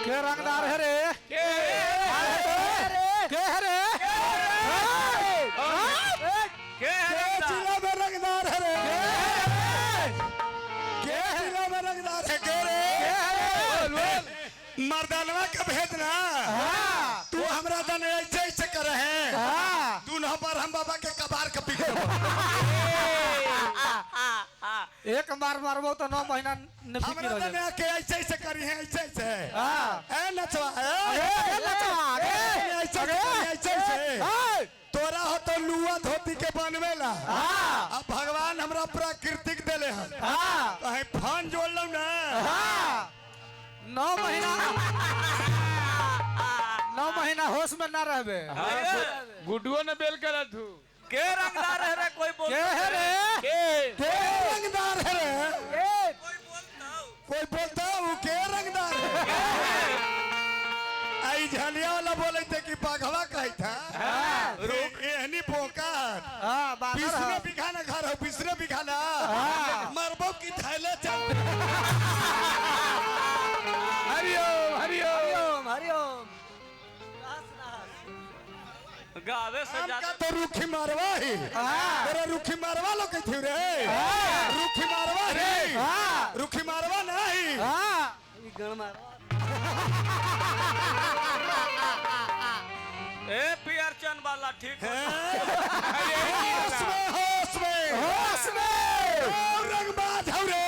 के रंगदार है रे के रे के जिला में रंगदार है रे के जिला में रंगदार है के रे मर्दानवा का भेजना तू हमरा दन ऐसे ऐसे करे है तू न पर हम बाबा के कबार का पीक एक बार मारबो तो 9 महीना न फिक्र हमरा हो दन जाए के ऐसे ऐसे करी है ऐसे ऐसे ए नचवा ऐसे ऐसे तोरा हो तो लुआ धोती के बनवेला अब भगवान हमरा प्राकृतिक देले हैं कहीं फन जोड़ लो ना 9 महीना होश में ना रहबे गुडुओ ने बेल करा तू के रंगदार है रे कोई बोल के है रे के रंगदार है रे कोई बोलता हूँ के रंगदार है आई झलिया वाला बोले थे कि बाघवा कही था एहनी पोकार पिछले बिघाना घर हो पिछले बिघाना मरबो की थैले चल हरिओम हरिओम हरिओम गावे से का तो रुखी मारवा ही तेरा रुखी मारवा लो कही थी रे रुखी मारवा रे रुखी मारवा नहीं ए पियर चंद वाला ठीक है होश में रंगबाज हो रे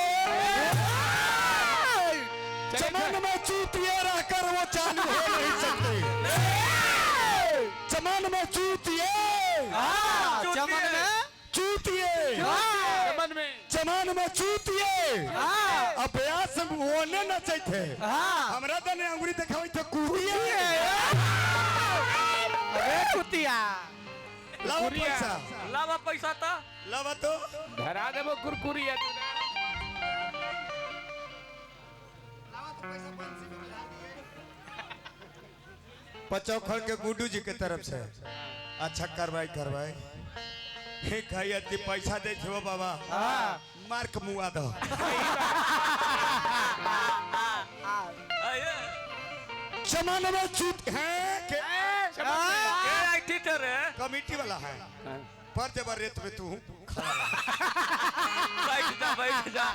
चमन में चूतिए रहकर वो चालू हो नहीं सकते चमन में चूतिए चमन में चूतिए अभ्यास ओने न चाहिए हमरा तने अंगुरी देखावे तो कुतिए कुतिया लावा पैसा लावा पैसा था लावा तो धरा देबो कुरकुरिया तू पचौखड़ के गुड्डू जी के तरफ से अच्छा कार्रवाई करवाई हे खाई पैसा दे छो बाबा मार्क मुआ दो चमन में चूत है कमिटी वाला है पर जबर रेत में तू बैठ जा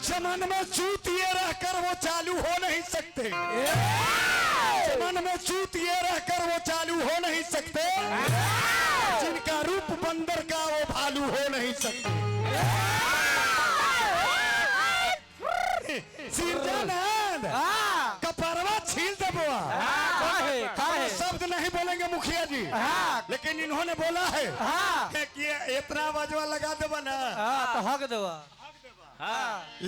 चमन में चूतिए रहकर वो चालू हो नहीं सकते चमन में चूतिए रहकर वो चालू हो नहीं सकते जिनका रूप बंदर का वो भालू हो नहीं सकते सिरजानंद कपरवा छील दे बुआ शब्द नहीं बोलेंगे मुखिया जी लेकिन इन्होंने बोला है कि इतना बजवा लगा देवा ना तो हक देवा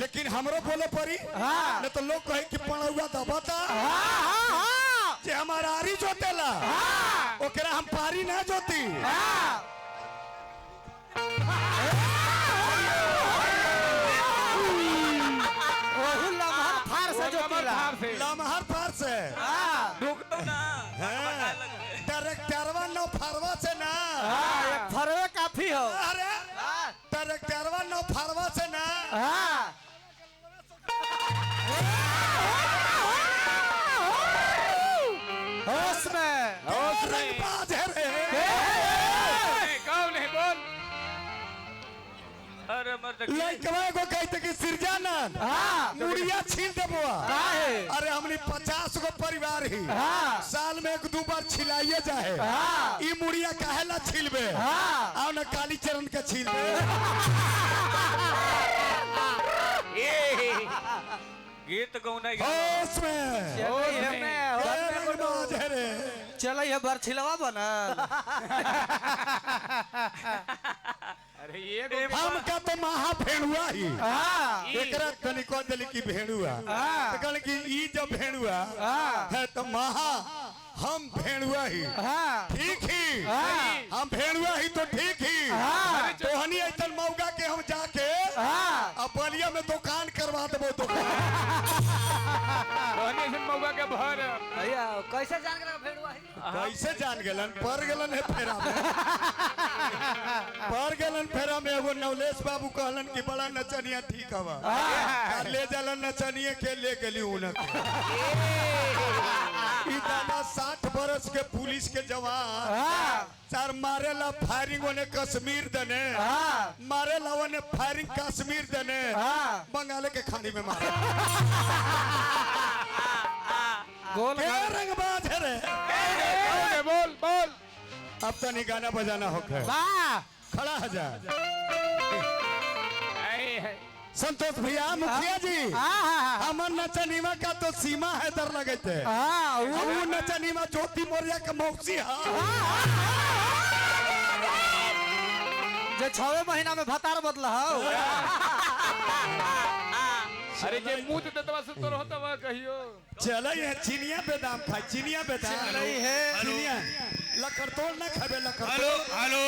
लेकिन हमरो बोले परी न तो लोग कहे कि पढ़ुआ दबता जे हमारा आरी जोतेला ओकरा हम पारी ना जोती लमहर फार से रुक तो ना ट्रैक्टरवा नो फारवा से ना फरवे काफी हो अरे ट्रैक्टरवा नो फारवा से ना होश में रंगबाज है रे कौन है बोल अरे मर्द लइकवा को कहते कि सिरजानंद मुड़िया छील दे बुआ अरे हमनी 50 गो परिवार ही साल में 1-2 बार छिलाइए जाए ई मुड़िया काहेला छीलबे आओ ना काली चरण के छीलबे गीत गौना होश में रंगबाज है रे चल ये बरछिलवा बनल अरे ये हम का तो महा भेड़ुआ ही एकरा तनिको दिल की भेड़ुआ तो कहल कि ई जब भेड़ुआ है तो महा हम भेड़ुआ ही ठीक ही हम भेड़ुआ ही तो ठीक ही तो हनी ऐसा मौका के हम जाके बलिया में दुकान करवा देबो दुकान मौका के भर भैया कैसे जान के भेड़ुआ है कैसे जान गेलन पर गेलन है फेरा में पर गेलन फेरा में एगो नवलेश बाबू कहलन कि बड़ा नचनिया ठीक हवा ले जालन नचनिया के ले गेली उनके ई दादा 60 बरस के पुलिस के जवान चार मारेला फायरिंग ओने कश्मीर दने मारेला ओने फायरिंग कश्मीर दने बंगाल के खानी में मारे गोल क्या रंगबाज है रे बोल बोल अब तो नहीं गाना बजाना होगा वाह खड़ा हो जा संतोष भैया मुखिया जी हमर नचनीमा का तो सीमा है दर लगे थे वो नचनीमा ज्योति मौर्य का मौसी है जे 6 महीना में भतार बदला हो अरे जे मुंह ते दतवा से तो होता वा कहियो चल ये चिनिया बेदाम खाए चिनिया बेदाम नहीं है चिनिया लकर तोड़ ना खाबे लकर हेलो हेलो